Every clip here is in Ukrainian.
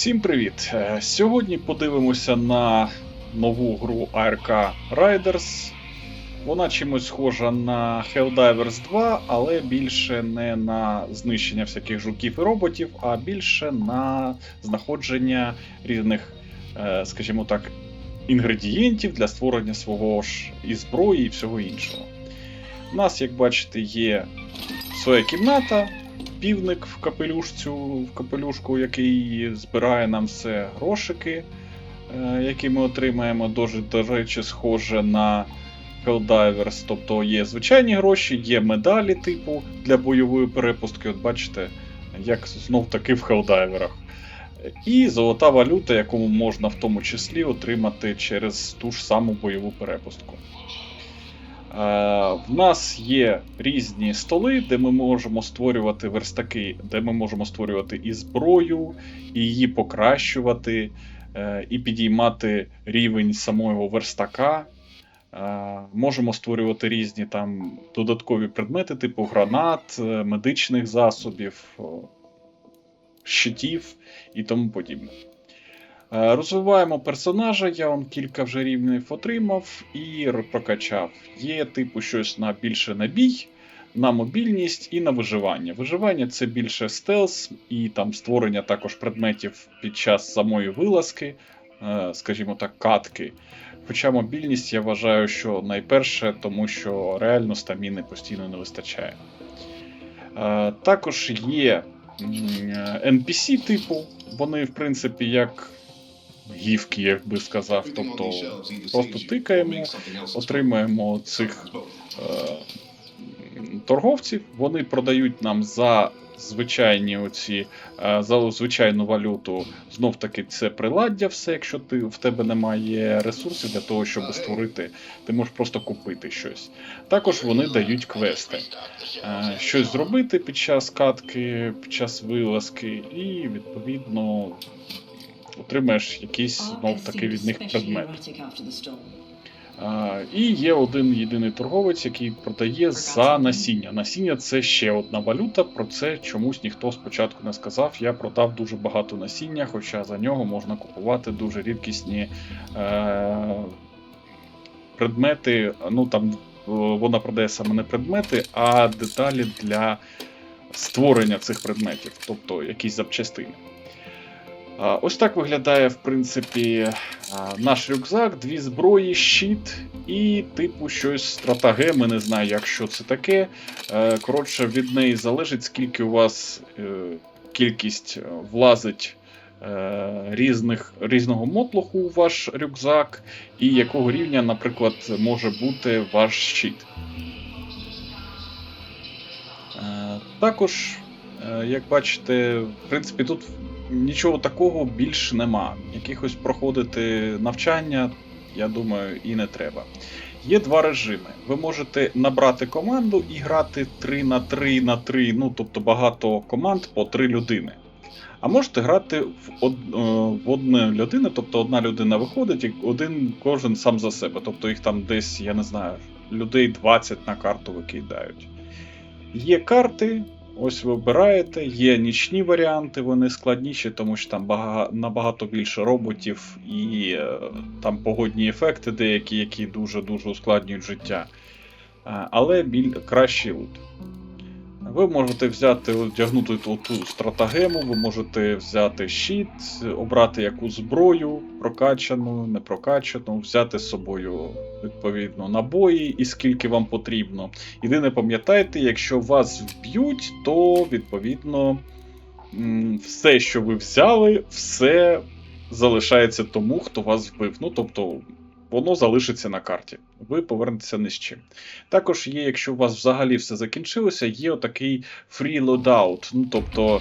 Всім привіт! Сьогодні подивимося на нову гру ARK Riders. Вона чимось схожа на Helldivers 2, але більше не на знищення всяких жуків і роботів, а більше на знаходження різних, скажімо так, інгредієнтів для створення свого ж і зброї, і всього іншого. У нас, як бачите, є своя кімната. Півник в капелюшку, який збирає нам все грошики, які ми отримаємо, дуже, до речі, схоже на Helldivers. Тобто є звичайні гроші, є медалі типу для бойової перепустки. От бачите, як знов-таки в Helldivers. І золота валюта, яку можна в тому числі отримати через ту ж саму бойову перепустку. В нас є різні столи, де ми можемо створювати верстаки, де ми можемо створювати і зброю, і її покращувати, і підіймати рівень самого верстака. Можемо створювати різні там додаткові предмети, типу гранат, медичних засобів, щитів і тому подібне. Розвиваємо персонажа, я вам кілька вже рівнів отримав і прокачав. Є типу щось на більше на бій, на мобільність і на виживання. Виживання це більше стелс і там створення також предметів під час самої вилазки, скажімо так, катки. Хоча мобільність я вважаю, що найперше, тому що реально стаміни постійно не вистачає. Також є NPC типу, вони в принципі як гівки, як би сказав, тобто просто тикаємо, отримаємо цих торговців, вони продають нам за за звичайну валюту, знов таки це приладдя все, якщо в тебе немає ресурсів для того, щоб створити, ти можеш просто купити щось. Також вони дають квести. Щось зробити під час катки, під час вилазки і, відповідно, отримаєш якийсь, знов таки, від них предмет. І є один єдиний торговець, який продає за насіння. Насіння – це ще одна валюта, про це чомусь ніхто спочатку не сказав. Я продав дуже багато насіння, хоча за нього можна купувати дуже рідкісні предмети. Ну там вона продає саме не предмети, а деталі для створення цих предметів, тобто якісь запчастини. Ось так виглядає, в принципі, наш рюкзак, дві зброї, щит і типу щось стратагеми, не знаю, як що це таке. Коротше, від неї залежить, скільки у вас кількість влазить різного мотлоху у ваш рюкзак, і якого рівня, наприклад, може бути ваш щит. Також, як бачите, в принципі, тут нічого такого більш нема. Якихось проходити навчання, я думаю, і не треба. Є два режими. Ви можете набрати команду і грати 3 на 3 на 3, ну тобто багато команд по 3 людини. А можете грати в одну людину, тобто одна людина виходить і кожен сам за себе. Тобто їх там десь, я не знаю, людей 20 на карту викидають. Є карти. Ось ви обираєте, є нічні варіанти, вони складніші, тому що там набагато більше роботів і там погодні ефекти деякі, які дуже-дуже ускладнюють життя. Але кращий лут. Ви можете одягнути ту стратагему, ви можете взяти щит, обрати яку зброю, прокачану, не прокачану, взяти з собою, відповідно, набої і скільки вам потрібно. Єдине, пам'ятайте, якщо вас вб'ють, то, відповідно, все, що ви взяли, все залишається тому, хто вас вбив. Ну, тобто, воно залишиться на карті. Ви повернетеся ні з чим. Також є, якщо у вас взагалі все закінчилося, є отакий free loadout, ну, тобто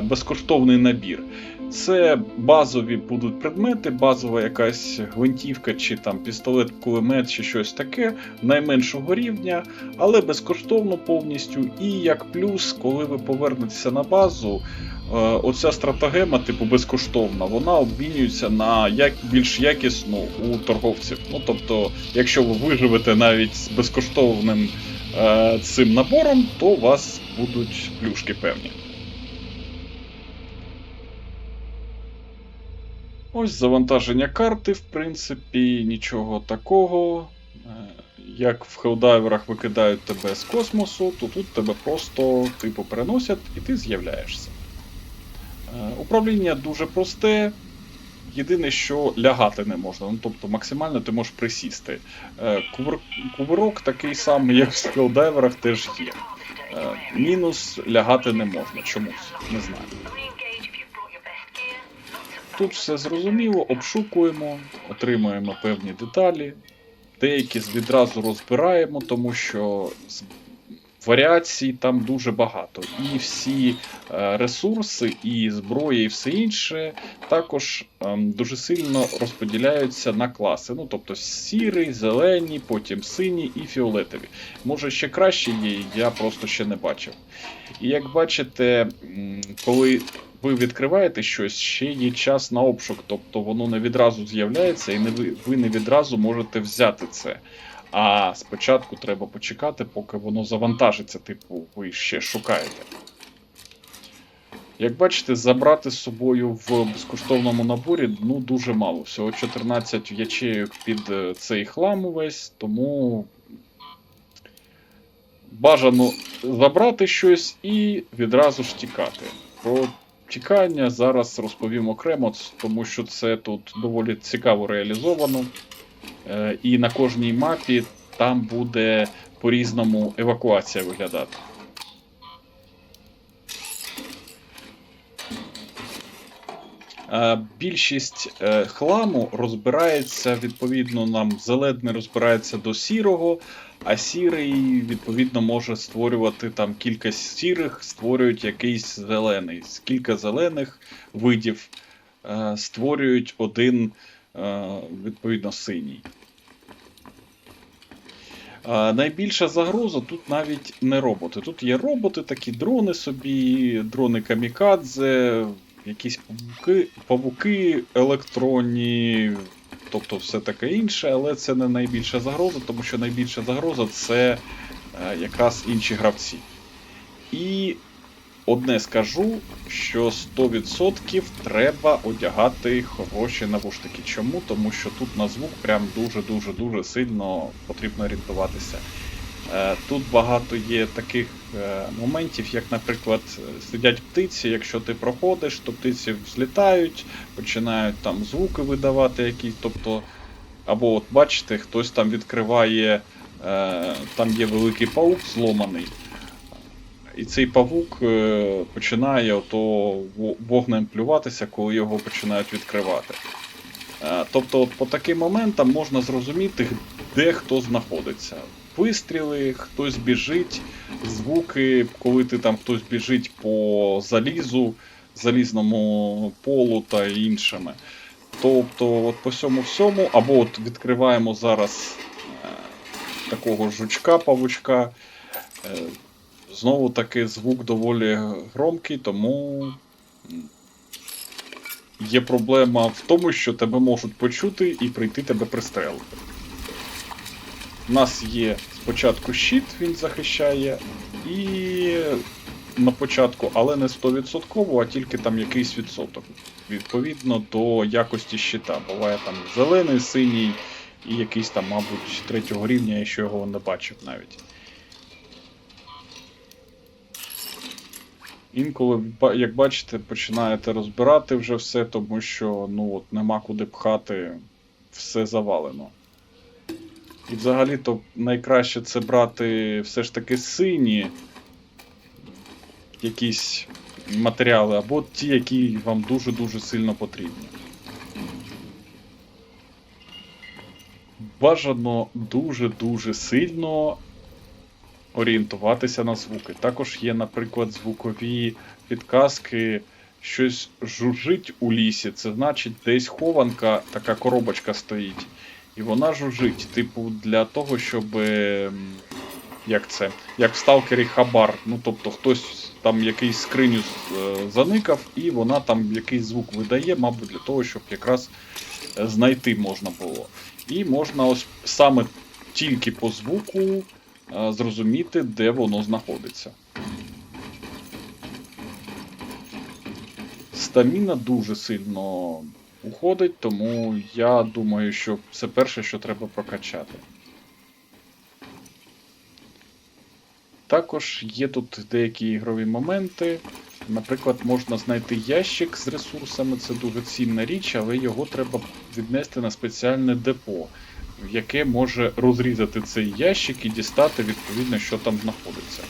безкоштовний набір. Це базові будуть предмети, базова якась гвинтівка, чи там пістолет, кулемет, чи щось таке, найменшого рівня, але безкоштовно повністю. І як плюс, коли ви повернетеся на базу, оця стратагема, типу безкоштовна, вона обмінюється на більш якісну у торговців. Ну, тобто, якщо ви виживете навіть з безкоштовним цим набором, то у вас будуть плюшки певні. Ось завантаження карти, в принципі, нічого такого. Як в хелдайверах викидають тебе з космосу, то тут тебе просто типу переносять і ти з'являєшся. Управління дуже просте. Єдине, що лягати не можна, ну тобто максимально ти можеш присісти. Кувирок такий самий, як в скелдайверах, теж є. Мінус лягати не можна чомусь, не знаю. Тут все зрозуміло, обшукуємо, отримуємо певні деталі. Деякі відразу розбираємо, тому що варіацій там дуже багато. І всі ресурси, і зброя, і все інше також дуже сильно розподіляються на класи. Ну, тобто сірий, зелені, потім сині і фіолетові. Може ще краще є, я просто ще не бачив. І як бачите, коли ви відкриваєте щось, ще є час на обшук, тобто воно не відразу з'являється і ви не відразу можете взяти це. А спочатку треба почекати, поки воно завантажиться, типу, ви ще шукаєте. Як бачите, забрати з собою в безкоштовному наборі ну, дуже мало. Всього 14 ячейок під цей хлам увесь, тому бажано забрати щось і відразу ж тікати. Про тікання зараз розповім окремо, тому що це тут доволі цікаво реалізовано. І на кожній мапі там буде по-різному евакуація виглядати. Більшість хламу розбирається, відповідно, нам зелений розбирається до сірого, а сірий, відповідно, може створювати там кілька сірих, створюють якийсь зелений. Кілька зелених видів створюють один, відповідно, синій. Найбільша загроза тут навіть не роботи. Тут є роботи, такі дрони собі, дрони камікадзе, якісь павуки електронні, тобто все таке інше, але це не найбільша загроза, тому що найбільша загроза це якраз інші гравці. І одне скажу, що 100% треба одягати хороші навушники. Чому? Тому що тут на звук прям дуже-дуже сильно потрібно орієнтуватися. Тут багато є таких моментів, як, наприклад, сидять птиці, якщо ти проходиш, то птиці взлітають, починають там звуки видавати якісь, тобто, або от бачите, хтось там відкриває, там є великий паук зломаний, і цей павук починає ото вогнем плюватися, коли його починають відкривати. Тобто от по таким моментам можна зрозуміти, де хто знаходиться. Вистріли, хтось біжить, звуки, коли ти там хтось біжить по залізу, залізному полу та іншими. Тобто от по всьому, або от відкриваємо зараз такого жучка-павучка. Знову таки звук доволі громкий, тому є проблема в тому, що тебе можуть почути і прийти тебе пристрелити. У нас є спочатку щит, він захищає, і на початку, але не 100%, а тільки там якийсь відсоток. Відповідно до якості щита. Буває там зелений, синій і якийсь там, мабуть, 3-го рівня, я ще його не бачив навіть. Інколи, як бачите, починаєте розбирати вже все, тому що ну, от, нема куди пхати, все завалено. І взагалі-то найкраще це брати все ж таки сині якісь матеріали, або ті, які вам дуже-дуже сильно потрібні. Бажано дуже-дуже сильно орієнтуватися на звуки. Також є, наприклад, звукові підказки, щось жужжить у лісі, це значить десь хованка, така коробочка стоїть. І вона жужжить, типу, для того, щоб, як це, як в сталкері хабар, ну, тобто хтось там якийсь скриню заникав, і вона там якийсь звук видає, мабуть, для того, щоб якраз знайти можна було. І можна ось саме тільки по звуку зрозуміти, де воно знаходиться. Стаміна дуже сильно уходить, тому я думаю, що це перше, що треба прокачати. Також є тут деякі ігрові моменти. Наприклад, можна знайти ящик з ресурсами, це дуже цінна річ, але його треба віднести на спеціальне депо, яке може розрізати цей ящик і дістати відповідно, що там знаходиться.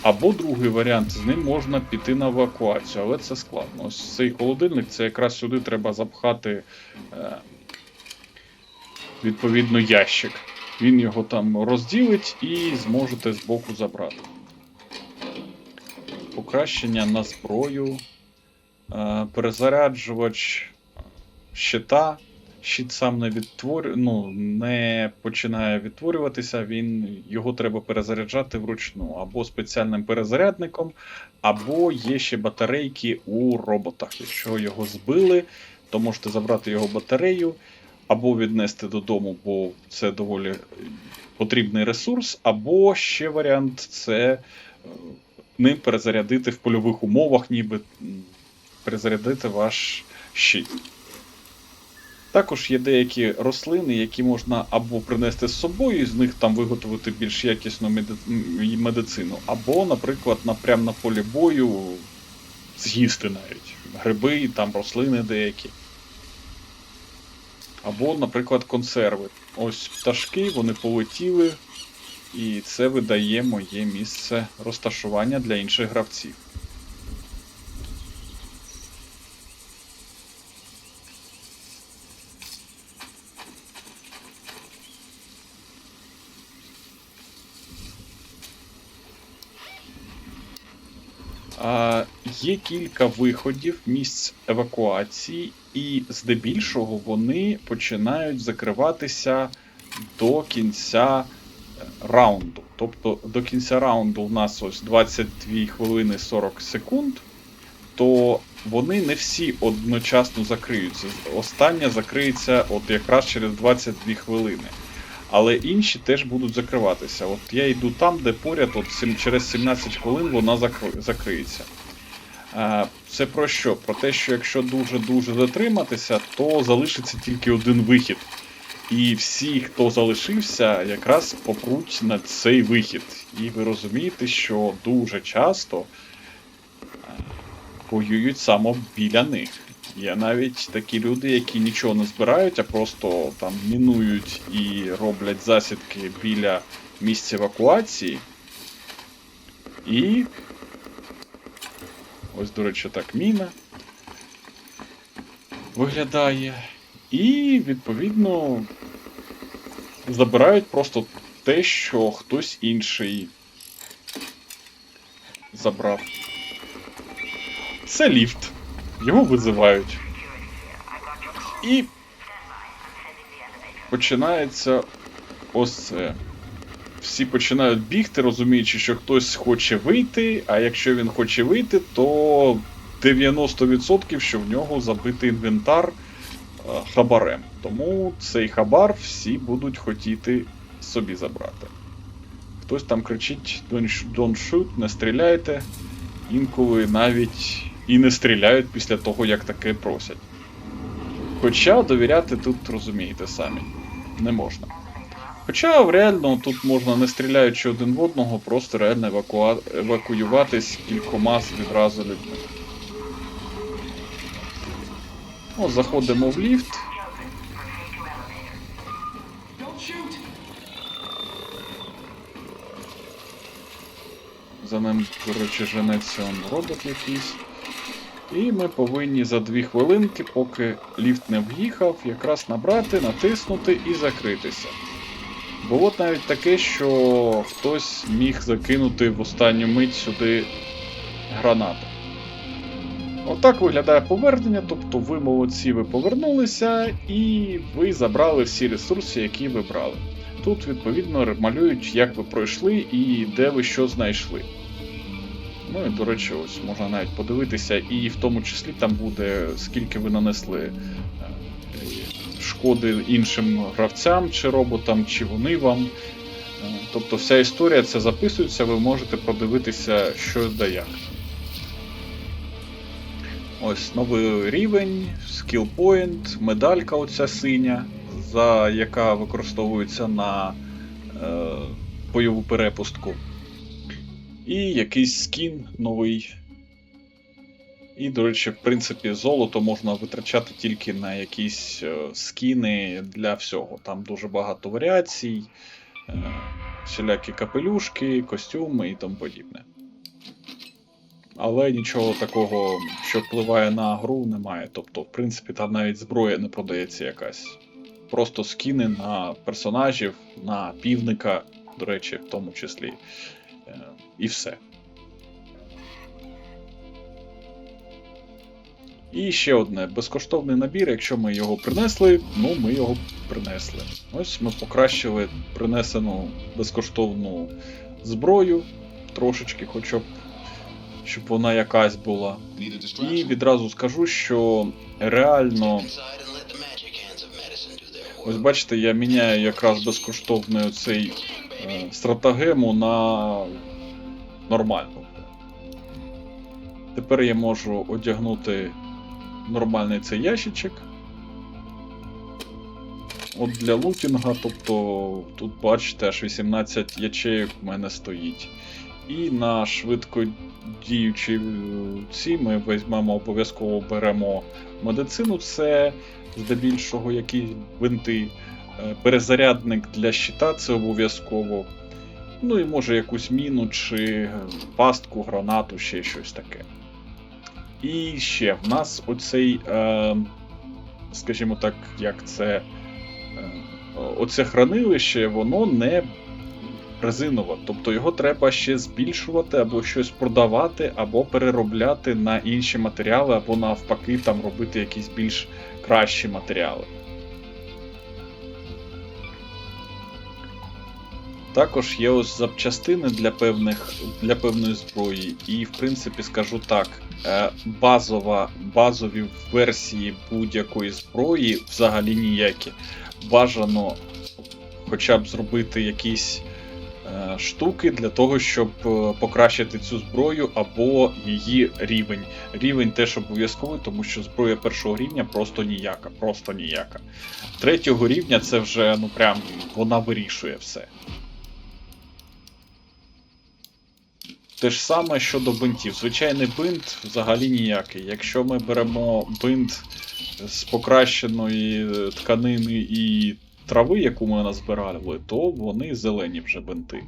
Або другий варіант, з ним можна піти на евакуацію, але це складно. Ось цей холодильник, це якраз сюди треба запхати відповідно ящик. Він його там розділить і зможете збоку забрати. Покращення на зброю, перезаряджувач щита. Щит сам не починає відтворюватися, його треба перезаряджати вручну. Або спеціальним перезарядником, або є ще батарейки у роботах. Якщо його збили, то можете забрати його батарею, або віднести додому, бо це доволі потрібний ресурс, або ще варіант це ним перезарядити в польових умовах, ніби перезарядити ваш щит. Також є деякі рослини, які можна або принести з собою, і з них там виготовити більш якісну медицину, або, наприклад, прямо на полі бою з'їсти навіть. Гриби, там рослини деякі. Або, наприклад, консерви. Ось пташки, вони полетіли, і це видає моє місце розташування для інших гравців. Є кілька виходів, місць евакуації, і здебільшого вони починають закриватися до кінця раунду. Тобто до кінця раунду у нас ось 22 хвилини 40 секунд, то вони не всі одночасно закриються. Остання закриється от якраз через 22 хвилини. Але інші теж будуть закриватися. От я йду там, де поряд, через 17 хвилин вона закриється. Це про що? Про те, що якщо дуже-дуже затриматися, то залишиться тільки один вихід. І всі, хто залишився, якраз попруть на цей вихід. І ви розумієте, що дуже часто воюють саме біля них. Є навіть такі люди, які нічого не збирають, а просто там мінують і роблять засідки біля місця евакуації. І ось, до речі, так міна виглядає. І, відповідно, забирають просто те, що хтось інший забрав. Це ліфт. Його визивають. І починається ось це. Всі починають бігти, розуміючи, що хтось хоче вийти, а якщо він хоче вийти, то 90% що в нього забитий інвентар хабарем. Тому цей хабар всі будуть хотіти собі забрати. Хтось там кричить «Don't shoot», не стріляйте. Інколи навіть і не стріляють після того, як таке просять. Хоча довіряти тут, розумієте самі, не можна. Хоча реально тут можна, не стріляючи один в одного, просто реально евакуюватись кількома відразу людьми. О, заходимо в ліфт. За ним, до речі, женеться робот якийсь. І ми повинні за 2 хвилинки, поки ліфт не в'їхав, якраз набрати, натиснути і закритися. Було навіть таке, що хтось міг закинути в останню мить сюди гранату. Отак виглядає повернення, тобто ви молодці, ви повернулися і ви забрали всі ресурси, які ви брали. Тут, відповідно, малюють, як ви пройшли і де ви що знайшли. Ну і, до речі, ось можна навіть подивитися, і в тому числі там буде, скільки ви нанесли шкоди іншим гравцям, чи роботам, чи вони вам. Тобто вся історія це записується, ви можете подивитися, що да як. Ось новий рівень, скіл point, медалька оця синя, яка використовується на бойову перепустку. І якийсь скін новий. І, до речі, в принципі, золото можна витрачати тільки на якісь скіни для всього. Там дуже багато варіацій, всілякі капелюшки, костюми і тому подібне. Але нічого такого, що впливає на гру, немає. Тобто, в принципі, там навіть зброя не продається якась. Просто скіни на персонажів, на півника, до речі, в тому числі. І все. І ще одне, безкоштовний набір, якщо ми його принесли, ну ми його принесли. Ось ми покращили принесену безкоштовну зброю, трошечки, хоча б, щоб вона якась була. І відразу скажу, що реально... Ось бачите, я міняю якраз безкоштовний цей стратагему на нормальну. Тепер я можу одягнути нормальний цей ящичок. От для лутінга, тобто тут бачите, аж 18 ячеїк в мене стоїть. І на швидкодіючі ці ми візьмемо, обов'язково беремо медицину, це здебільшого якісь бинти. Перезарядник для щита це обов'язково. Ну і може якусь міну чи пастку, гранату, ще щось таке. І ще в нас оцей, скажімо так, як це, оце хранилище, воно не резинове. Тобто його треба ще збільшувати, або щось продавати, або переробляти на інші матеріали, або навпаки там робити якісь більш кращі матеріали. Також є ось запчастини для певної зброї, і в принципі скажу так, базові версії будь-якої зброї взагалі ніякі. Бажано хоча б зробити якісь штуки для того, щоб покращити цю зброю або її рівень. Рівень теж обов'язковий, тому що зброя першого рівня просто ніяка. Третього рівня це вже, ну прям, вона вирішує все. Те ж саме щодо бинтів. Звичайний бинт взагалі ніякий. Якщо ми беремо бинт з покращеної тканини і трави, яку ми назбирали, то вони зелені вже бинти.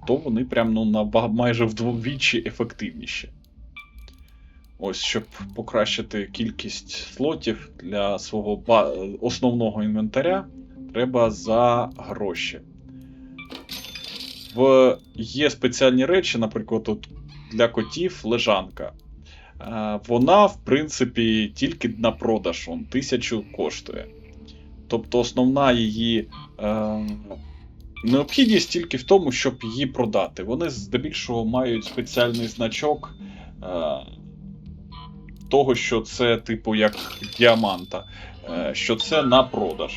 То вони прям майже вдвічі ефективніші. Ось, щоб покращити кількість слотів для свого основного інвентаря, треба за гроші. Є спеціальні речі, наприклад, тут для котів лежанка. Вона, в принципі, тільки на продаж, 1000 коштує. Тобто основна її необхідність тільки в тому, щоб її продати. Вони здебільшого мають спеціальний значок того, що це типу як діаманта, що це на продаж.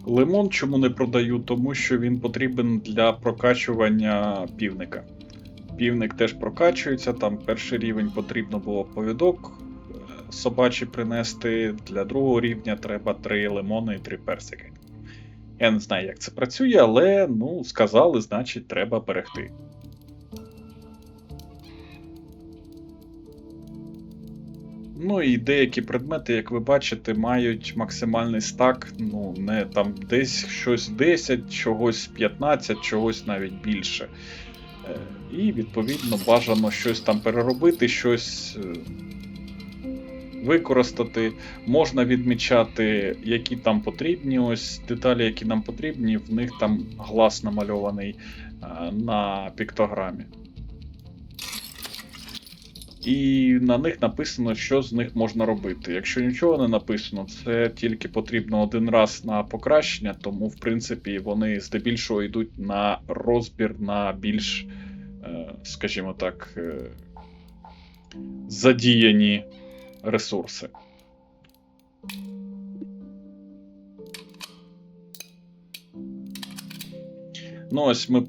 Лимон чому не продаю? Тому що він потрібен для прокачування півника. Півник теж прокачується, там перший рівень потрібно було повідок собачий принести, для другого рівня треба 3 лимони і 3 персики. Я не знаю, як це працює, але, ну, сказали, значить, треба берегти. Ну і деякі предмети, як ви бачите, мають максимальний стак, ну, не там десь щось 10, чогось 15, чогось навіть більше. І, відповідно, бажано щось там переробити, щось використати. Можна відмічати, які там потрібні, ось деталі, які нам потрібні, в них там глаз намальований на піктограмі. і на них написано, що з них можна робити. Якщо нічого не написано, це тільки потрібно один раз на покращення, тому, в принципі, вони здебільшого йдуть на розбір на більш, скажімо так, задіяні ресурси. Ну, ось ми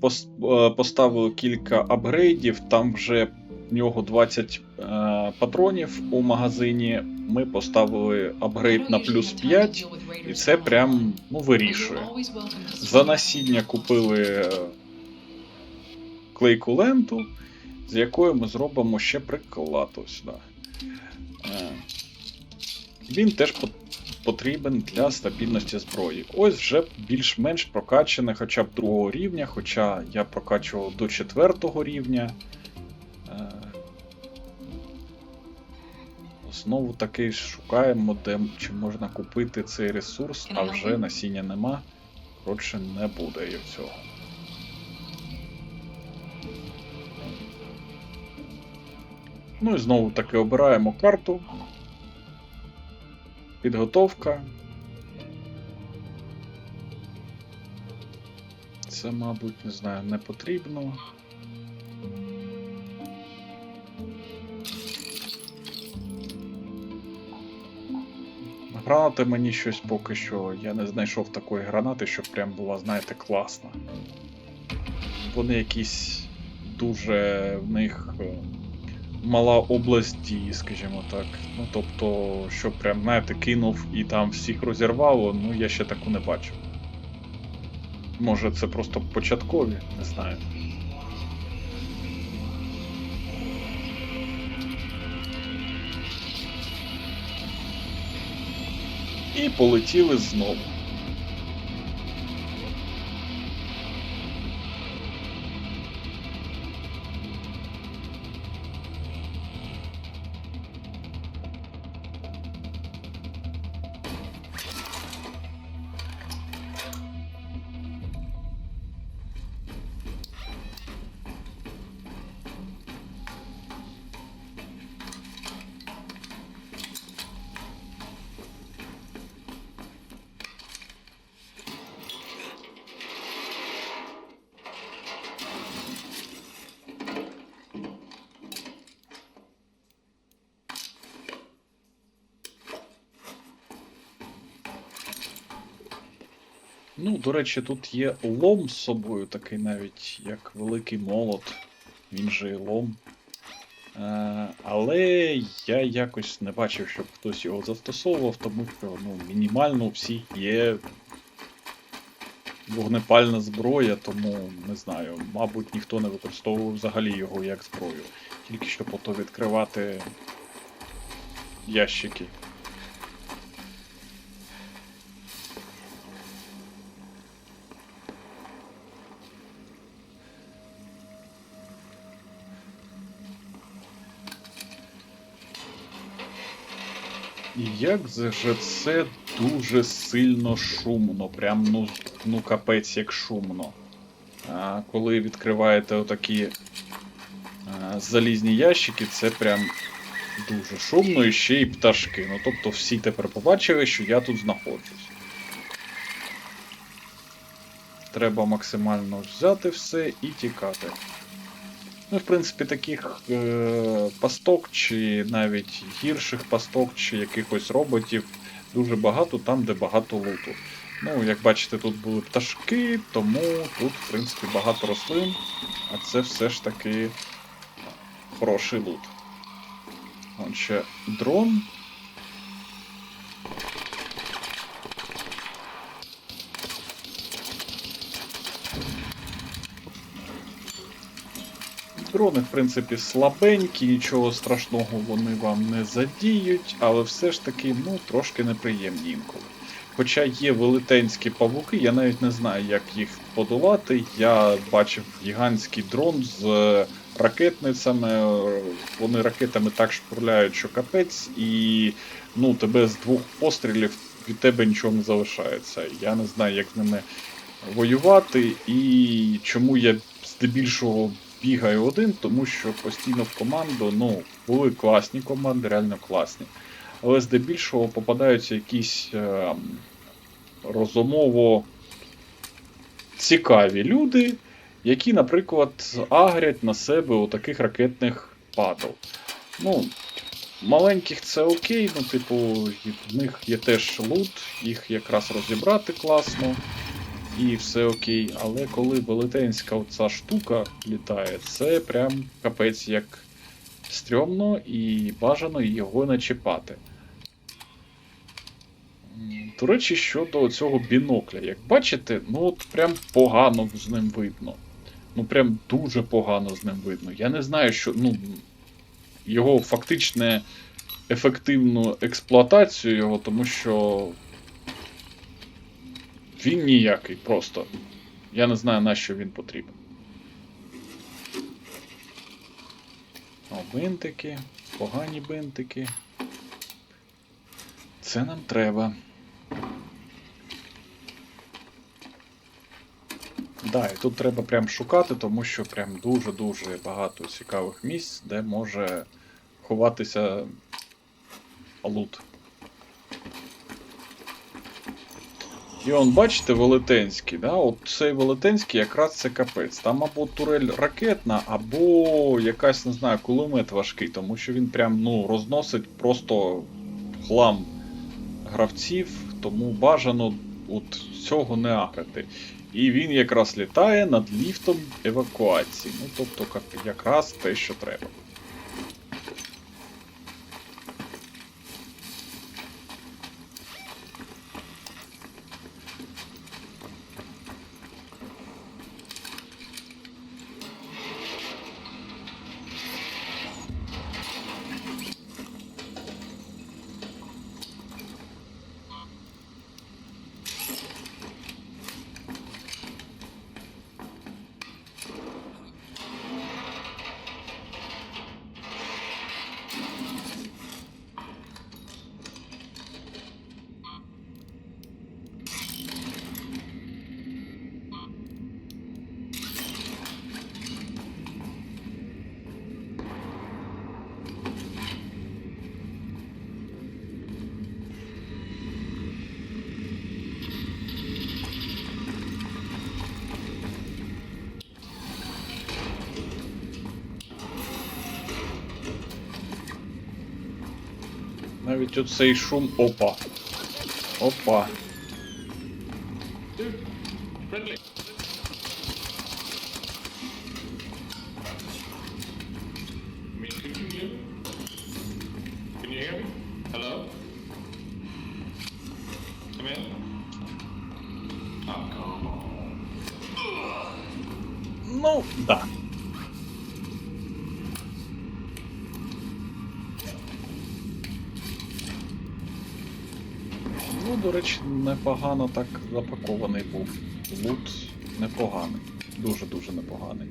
поставили кілька апгрейдів, там вже в нього 20 патронів у магазині. Ми поставили апгрейд на плюс 5, і це прям вирішує. За насіння купили клейку ленту, з якою ми зробимо ще приклад. Ось, да. Він теж потрібен для стабільності зброї. Ось вже більш-менш прокачане хоча б 2-го рівня, хоча я прокачував до 4-го рівня. Знову таки шукаємо, де чи можна купити цей ресурс, а вже насіння нема. Коротше, не буде і всього. Ну і знову таки обираємо карту. Підготовка. Це, мабуть, не знаю, не потрібно. Гранати мені щось поки що, я не знайшов такої гранати, щоб прям була, знаєте, класна. Вони якісь дуже в них мала область дії, скажімо так. Ну, тобто, що прям, знаєте, кинув і там всіх розірвало, ну я ще таку не бачив. Може це просто початкові, не знаю. І полетіли знову. Ну, до речі, тут є лом з собою, такий навіть, як великий молот, він же і лом. Але я якось не бачив, щоб хтось його застосовував, тому що мінімально у всіх є вогнепальна зброя, тому не знаю, мабуть, ніхто не використовував взагалі його як зброю. Тільки щоб ото відкривати ящики. І як же це дуже сильно шумно, прям ну капець як шумно. Коли відкриваєте отакі залізні ящики, це прям дуже шумно і ще й пташки. Ну тобто всі тепер побачили, що я тут знаходжусь. Треба максимально взяти все і тікати. Ну, в принципі, таких пасток, чи навіть гірших пасток, чи якихось роботів дуже багато там, де багато луту. Ну, як бачите, тут були пташки, тому тут, в принципі, багато рослин, а це все ж таки хороший лут. Вон ще дрон. Дрони, в принципі, слабенькі, нічого страшного вони вам не задіють, але все ж таки, трошки неприємні інколи. Хоча є велетенські павуки, я навіть не знаю, як їх подолати. Я бачив гігантський дрон з ракетницями, вони ракетами так шпурляють, що капець, і тебе з 2 пострілів від тебе нічого не залишається. Я не знаю, як з ними воювати, і чому я здебільшого бігаю один, тому що постійно в команду, ну, були класні команди, реально класні. Але здебільшого попадаються якісь розумово цікаві люди, які, наприклад, агрять на себе у таких ракетних падл. Ну, маленьких це окей, ну, типу, в них є теж лут, їх якраз розібрати класно. І все окей, але коли велетенська оця штука літає, це прям капець як стрьомно і бажано його не чіпати. До речі, щодо цього бінокля, як бачите, ну от прям погано з ним видно. Ну прям дуже погано з ним видно. Я не знаю, що, ну, його фактичне ефективну експлуатацію його, тому що він ніякий просто. Я не знаю, на що він потрібен. О, бинтики, погані бинтики. Це нам треба. Да, і тут треба прям шукати, тому що прям дуже-дуже багато цікавих місць, де може ховатися лут. І он, бачите, велетенський, да? От цей велетенський якраз це капець. Там або турель ракетна, або якась, не знаю, кулемет важкий, тому що він прям, ну, розносить просто хлам гравців, тому бажано от цього не агрити. І він якраз літає над ліфтом евакуації. Ну, тобто, якраз те, що треба. Навіть оцей шум. Опа. Опа. Ну, да. Ну, до речі, непогано так запакований був. Лут непоганий. Дуже-дуже непоганий.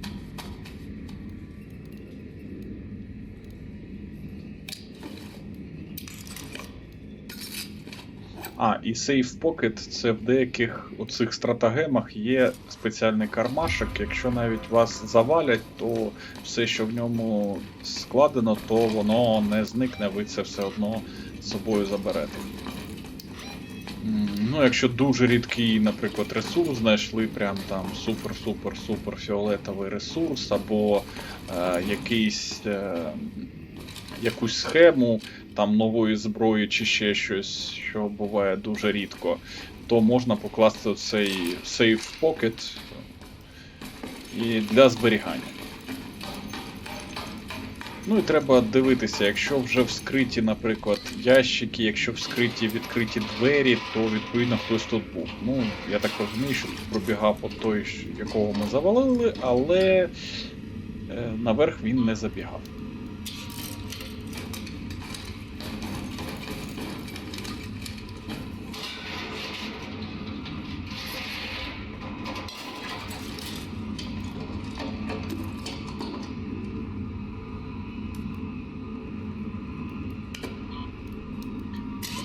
А, і Safe Pocket — це в деяких оцих стратагемах є спеціальний кармашок. Якщо навіть вас завалять, то все, що в ньому складено, то воно не зникне, ви це все одно з собою заберете. Ну, якщо дуже рідкий, наприклад, ресурс знайшли, прям там супер-супер-супер фіолетовий ресурс, або якусь схему там нової зброї чи ще щось, що буває дуже рідко, то можна покласти цей Safe Pocket і для зберігання. Ну і треба дивитися, якщо вже вскриті, наприклад, ящики, якщо вскриті відкриті двері, то відповідно хтось тут був. Ну, я так розумію, що тут пробігав от той, якого ми завалили, але наверх він не забігав.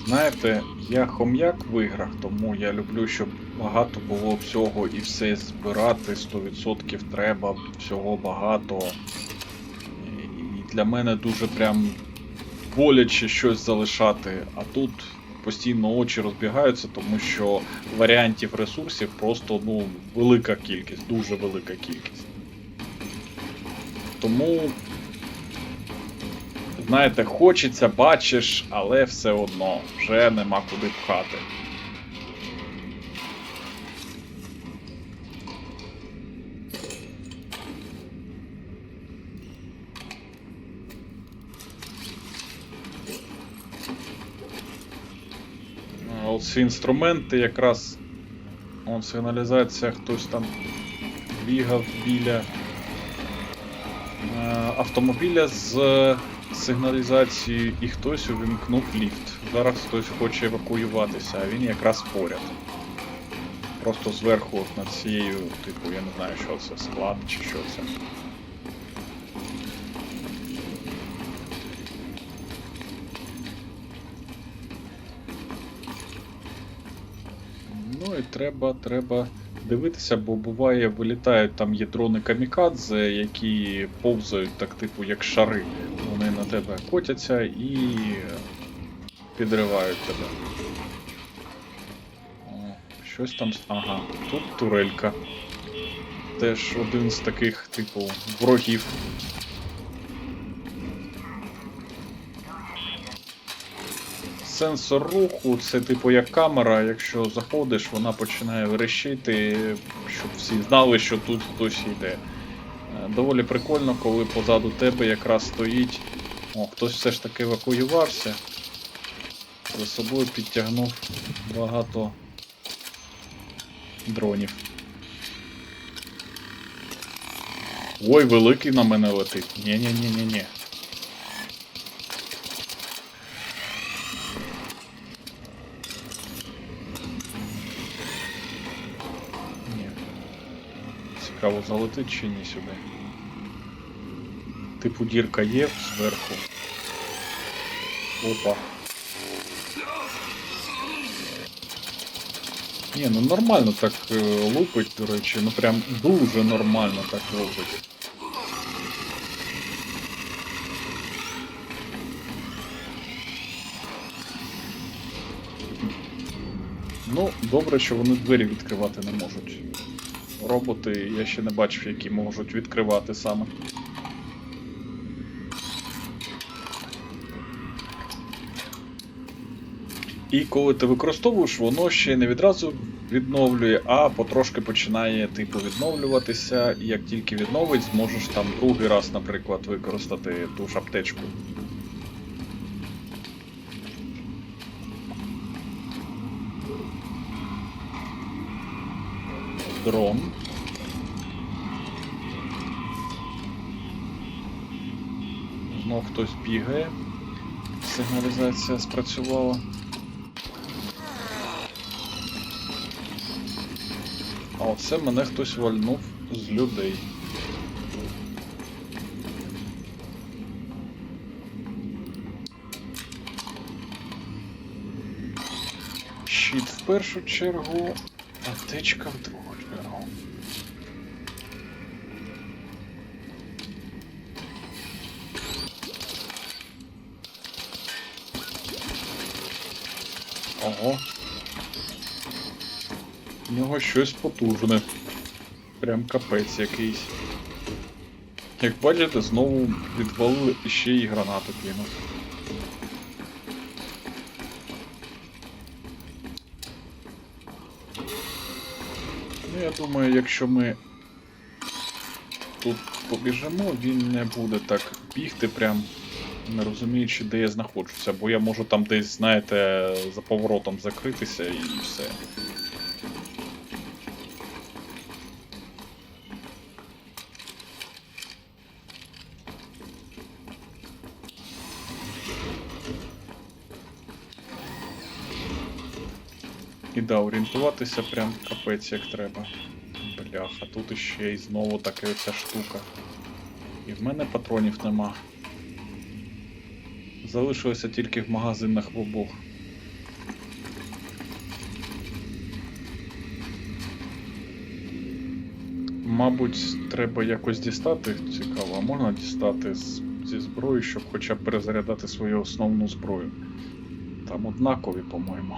Знаєте, я хом'як в іграх, тому я люблю, щоб багато було всього і все збирати 100% треба, всього багато. І для мене дуже прям боляче щось залишати, а тут постійно очі розбігаються, тому що варіантів ресурсів просто, ну, велика кількість, дуже велика кількість. Тому, знаєте, хочеться, бачиш, але все одно вже нема куди пхати. Ці інструменти якраз, сигналізація, хтось там бігав біля автомобіля з сигналізацією і хтось увімкнув ліфт. Зараз хтось хоче евакуюватися, а він якраз поряд. Просто зверху над цією, типу, я не знаю, що це, склад чи що це. Ну і треба дивитися, бо буває, вилітають, там є дрони камікадзе, які повзають так, типу, як шари. Вони на тебе котяться і підривають тебе. О, щось там. Ага, тут турелька. Теж один з таких, типу, ворогів. Сенсор руху, це типу як камера, якщо заходиш, вона починає верещити, щоб всі знали, що тут хтось йде. Доволі прикольно, коли позаду тебе якраз стоїть. О, хтось все ж таки евакуювався. За собою підтягнув багато дронів. Ой, великий на мене летить. Ні-ні-ні-ні-ні. Цікаво, залетить чи ні сюди. Типу дірка є зверху. Опа. Ні, ну нормально так лупить, до речі, ну прям дуже нормально так лупить. Ну, добре, що вони двері відкривати не можуть. Роботи я ще не бачив, які можуть відкривати саме. І коли ти використовуєш, воно ще не відразу відновлює, а потрошки починає типу відновлюватися. І як тільки відновить, зможеш там другий раз, наприклад, використати ту ж аптечку. Дрон. Знов хтось бігає. Сигналізація спрацювала. А оце мене хтось вальнув з людей. Щит в першу чергу, аптечка в другу чергу. Ого. У нього щось потужне. Прям капець якийсь. Як бачите, знову відвалили і ще й гранату кинув. Ну, я думаю, якщо ми тут побіжимо, він не буде так бігти прям, не розуміючи, де я знаходжуся, бо я можу там десь, знаєте, за поворотом закритися і все. І да, орієнтуватися прям капець як треба. Бляха, тут іще й знову така оця штука. І в мене патронів нема. Залишилося тільки в магазинах в обох. Мабуть, треба якось дістати. Цікаво, а можна дістати зі зброї, щоб хоча б перезарядати свою основну зброю? Там однакові, по-моєму.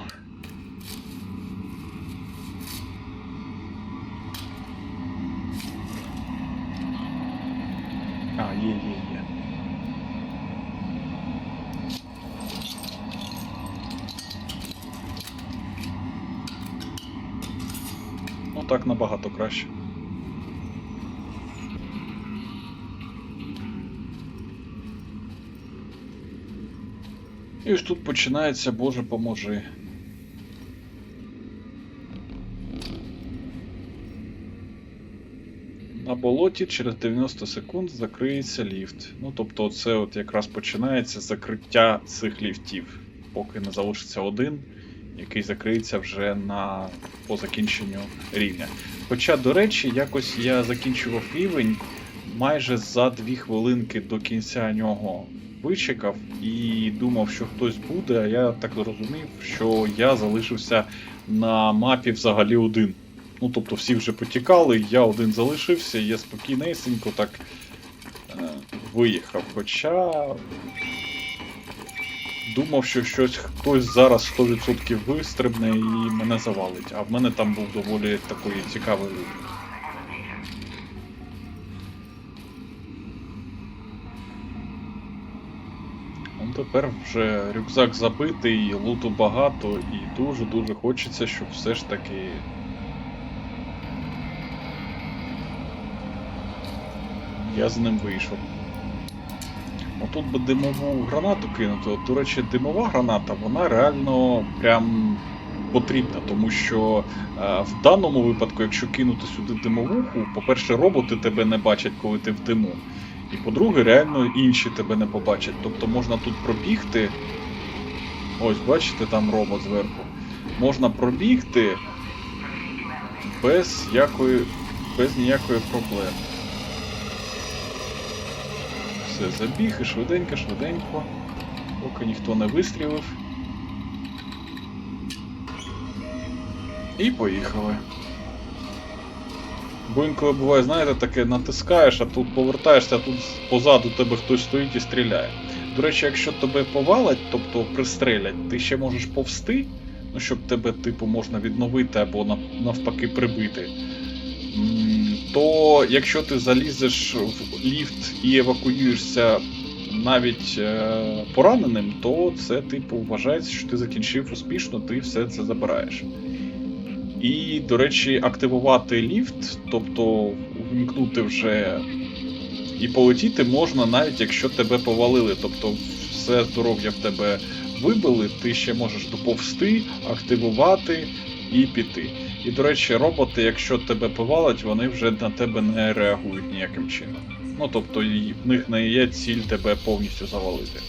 А, є. Ну так набагато краще. І ось тут починається, Боже, поможи. На болоті через 90 секунд закриється ліфт. Ну, тобто, це от якраз починається закриття цих ліфтів, поки не залишиться один, який закриється вже по закінченню рівня. Хоча, до речі, якось я закінчував рівень майже за 2 хвилинки до кінця нього вичекав і думав, що хтось буде, а я так зрозумів, що я залишився на мапі взагалі один. Ну, тобто всі вже потікали, я один залишився, я спокійнесенько так виїхав. Хоча думав, що хтось зараз 100% вистрибне і мене завалить. А в мене там був доволі такий цікавий лут. Тепер вже рюкзак забитий, луту багато і дуже-дуже хочеться, щоб все ж таки я з ним вийшов. Отут би димову гранату кинути. От, до речі, димова граната, вона реально прям потрібна, тому що в даному випадку, якщо кинути сюди димовуху, по-перше, роботи тебе не бачать, коли ти в диму. І по-друге, реально інші тебе не побачать. Тобто можна тут пробігти. Ось, бачите, там робот зверху. Можна пробігти без ніякої проблеми. Все, забіг і швиденько, поки ніхто не вистрілив. І поїхали. Бо інколи буває, знаєте, таке натискаєш, а тут повертаєшся, а тут позаду тебе хтось стоїть і стріляє. До речі, якщо тебе повалять, тобто пристрелять, ти ще можеш повсти, ну, щоб тебе, типу, можна відновити або навпаки прибити. То якщо ти залізеш в ліфт і евакуюєшся навіть пораненим, то це, типу, вважається, що ти закінчив успішно, ти все це забираєш. І, до речі, активувати ліфт, тобто вмкнути вже і полетіти можна навіть якщо тебе повалили. Тобто все здоров'я в тебе вибили, ти ще можеш доповзти, активувати і піти. І, до речі, роботи, якщо тебе повалять, вони вже на тебе не реагують ніяким чином. Ну, тобто в них не є ціль тебе повністю завалити.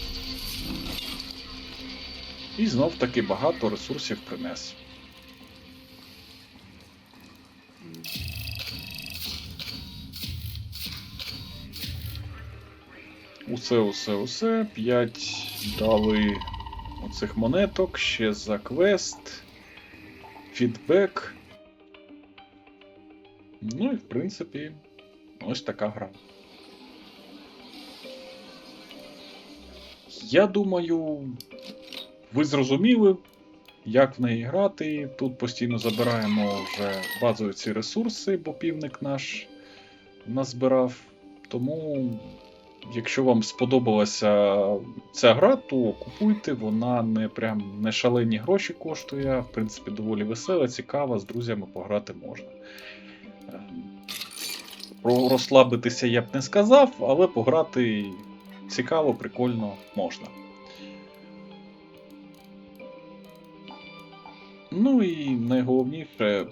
І знов таки багато ресурсів принес. Усе. 5 дали оцих монеток, ще за квест, фідбек. Ну і в принципі, ось така гра. Я думаю, ви зрозуміли, як в неї грати. Тут постійно забираємо вже базові ці ресурси, бо півник наш назбирав. Тому, якщо вам сподобалася ця гра, то купуйте, вона не шалені гроші коштує, в принципі, доволі весела, цікава, з друзями пограти можна. Розслабитися я б не сказав, але пограти цікаво, прикольно можна. Ну і найголовніше,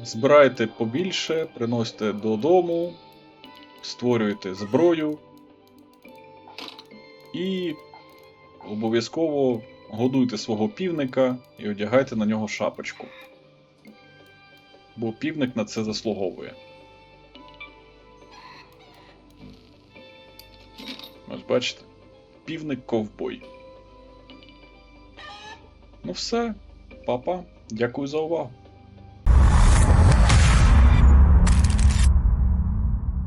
збирайте побільше, приносите додому, створюйте зброю і обов'язково годуйте свого півника і одягайте на нього шапочку. Бо півник на це заслуговує. Ось бачите, півник-ковбой. Ну все, папа, дякую за увагу.